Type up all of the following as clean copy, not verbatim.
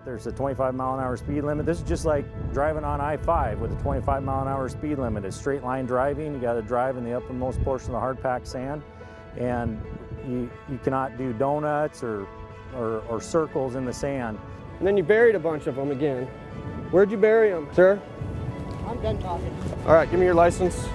There's a 25-mile-an-hour speed limit. This is just like driving on I-5 with a 25-mile-an-hour speed limit. It's straight line driving. You got to drive in the uppermost portion of the hard packed sand, and you cannot do donuts or circles in the sand. And then you buried a bunch of them again. Where'd you bury them, sir? I'm done talking. All right, give me your license.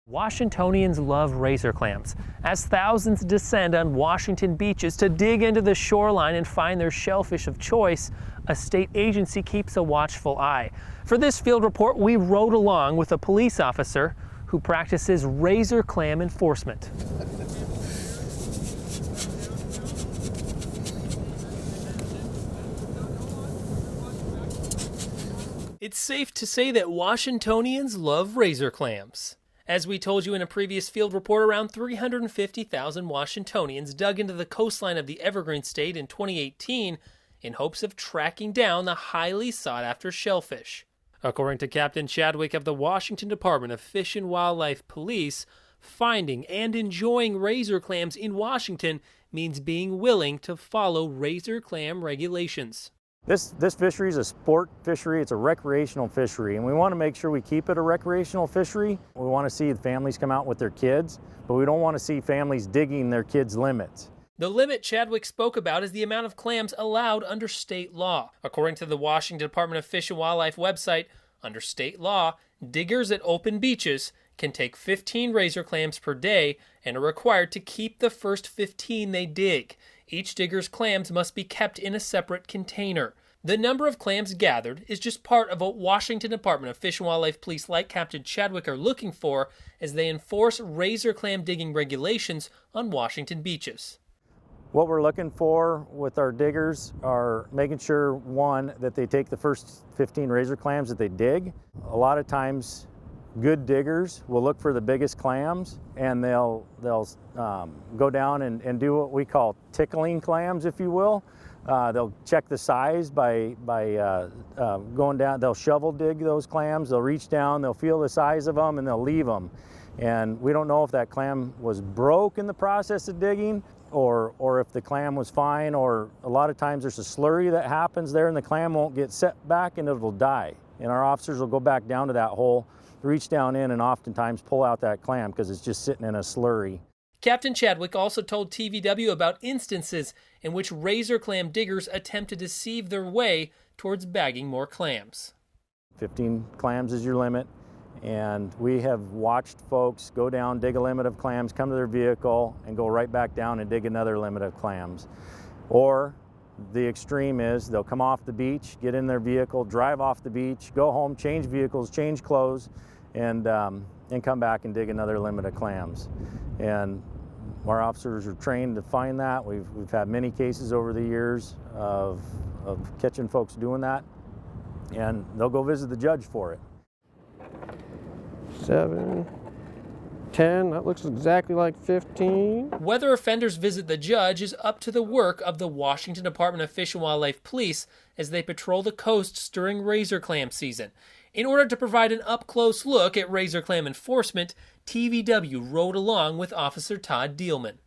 Washingtonians love razor clams. As thousands descend on Washington beaches to dig into the shoreline and find their shellfish of choice, a state agency keeps a watchful eye. For this field report, we rode along with a police officer who practices razor clam enforcement. It's safe to say that Washingtonians love razor clams. As we told you in a previous field report, around 350,000 Washingtonians dug into the coastline of the Evergreen State in 2018 in hopes of tracking down the highly sought-after shellfish. According to Captain Chadwick of the Washington Department of Fish and Wildlife Police, finding and enjoying razor clams in Washington means being willing to follow razor clam regulations. This fishery is a sport fishery. It's a recreational fishery, and we want to make sure we keep it a recreational fishery. We want to see the families come out with their kids, but we don't want to see families digging their kids' limits. The limit Chadwick spoke about is the amount of clams allowed under state law. According to the Washington Department of Fish and Wildlife website, under state law, diggers at open beaches can take 15 razor clams per day and are required to keep the first 15 they dig. Each digger's clams must be kept in a separate container. The number of clams gathered is just part of what Washington Department of Fish and Wildlife Police like Captain Chadwick are looking for as they enforce razor clam digging regulations on Washington beaches. What we're looking for with our diggers are making sure, one, that they take the first 15 razor clams that they dig. A lot of times, good diggers will look for the biggest clams, and they'll go down and do what we call tickling clams, if you will. They'll check the size by going down. They'll shovel dig those clams. They'll reach down. They'll feel the size of them, and they'll leave them. And we don't know if that clam was broke in the process of digging, or if the clam was fine. Or a lot of times there's a slurry that happens there, and the clam won't get set back, and it'll die. And our officers will go back down to that hole, reach down in, and oftentimes pull out that clam because it's just sitting in a slurry. Captain Chadwick also told TVW about instances in which razor clam diggers attempt to deceive their way towards bagging more clams. 15 clams is your limit, and we have watched folks go down, dig a limit of clams, come to their vehicle, and go right back down and dig another limit of clams. Or the extreme is they'll come off the beach, get in their vehicle, drive off the beach, go home, change vehicles, change clothes, and come back and dig another limit of clams. And our officers are trained to find that. We've had many cases over the years of catching folks doing that, and they'll go visit the judge for it. 7, 10, that looks exactly like 15. Whether offenders visit the judge is up to the work of the Washington Department of Fish and Wildlife Police as they patrol the coasts during razor clam season. In order to provide an up-close look at razor clam enforcement, TVW rode along with Officer Todd Dielman.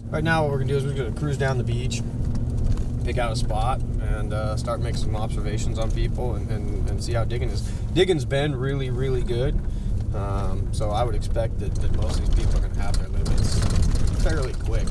Right now what we're going to do is we're going to cruise down the beach, pick out a spot, and start making some observations on people and see how digging is. Digging's been really, really good, so I would expect that most of these people are going to have their limits fairly quick.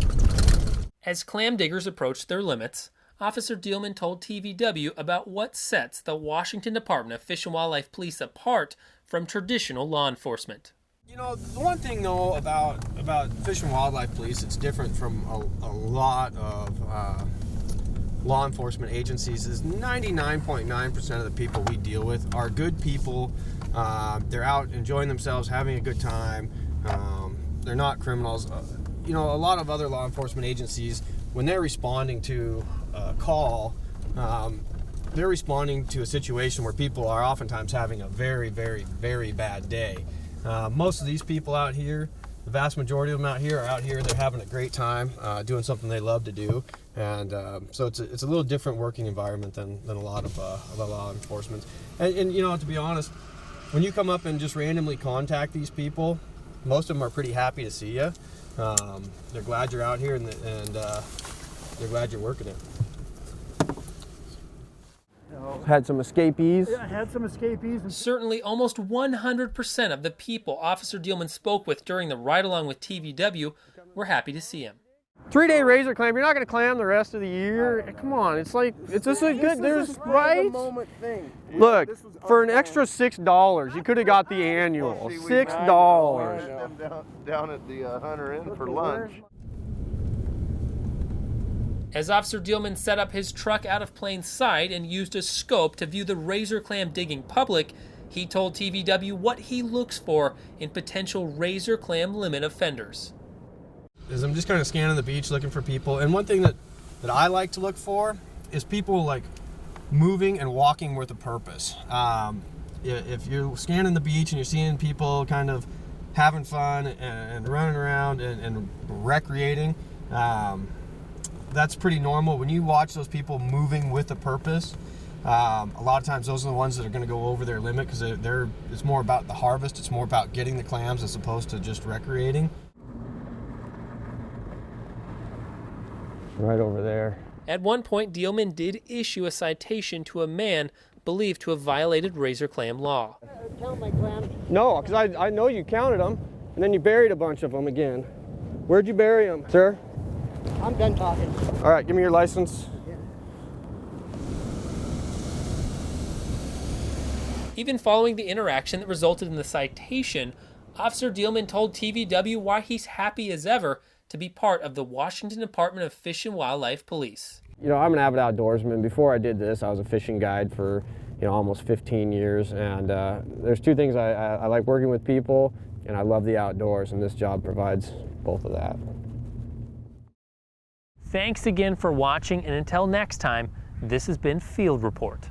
As clam diggers approach their limits, Officer Dielman told TVW about what sets the Washington Department of Fish and Wildlife Police apart from traditional law enforcement. You know, the one thing, though, about Fish and Wildlife Police, it's different from a lot of law enforcement agencies, is 99.9% of the people we deal with are good people. They're out enjoying themselves, having a good time. They're not criminals. You know, a lot of other law enforcement agencies, when they're responding to a call, they're responding to a situation where people are oftentimes having a very, very, very bad day. Most of these people out here, the vast majority of them out here are out here. They're having a great time doing something they love to do, and so it's a little different working environment than a lot of law enforcement. And you know, to be honest, when you come up and just randomly contact these people, most of them are pretty happy to see you. They're glad you're out here, and they're glad you're working it. Had some escapees. Yeah, I had some escapees. Certainly, almost 100% of the people Officer Dealman spoke with during the ride-along with TVW were happy to see him. 3-day razor clam. You're not going to clam the rest of the year. Come on, it's like it's just a good. There's right. Look, for an extra $6, you could have got the annual. $6. Down at the Hunter Inn for lunch. As Officer Dealman set up his truck out of plain sight and used a scope to view the razor clam digging public, he told TVW what he looks for in potential razor clam limit offenders. I'm just kind of scanning the beach looking for people, and one thing that I like to look for is people like moving and walking with a purpose. If you're scanning the beach and you're seeing people kind of having fun and running around and recreating, that's pretty normal. When you watch those people moving with a purpose, a lot of times those are the ones that are going to go over their limit, because it's more about the harvest. It's more about getting the clams as opposed to just recreating. Right over there. At one point, Dealman did issue a citation to a man believed to have violated razor clam law. Count my clams. No, because I know you counted them, and then you buried a bunch of them again. Where'd you bury them, sir? I'm done talking. All right, give me your license. Even following the interaction that resulted in the citation, Officer Dealman told TVW why he's happy as ever to be part of the Washington Department of Fish and Wildlife Police. You know, I'm an avid outdoorsman. Before I did this, I was a fishing guide for, almost 15 years. And there's two things. I like working with people, and I love the outdoors, and this job provides both of that. Thanks again for watching, and until next time, this has been Field Report.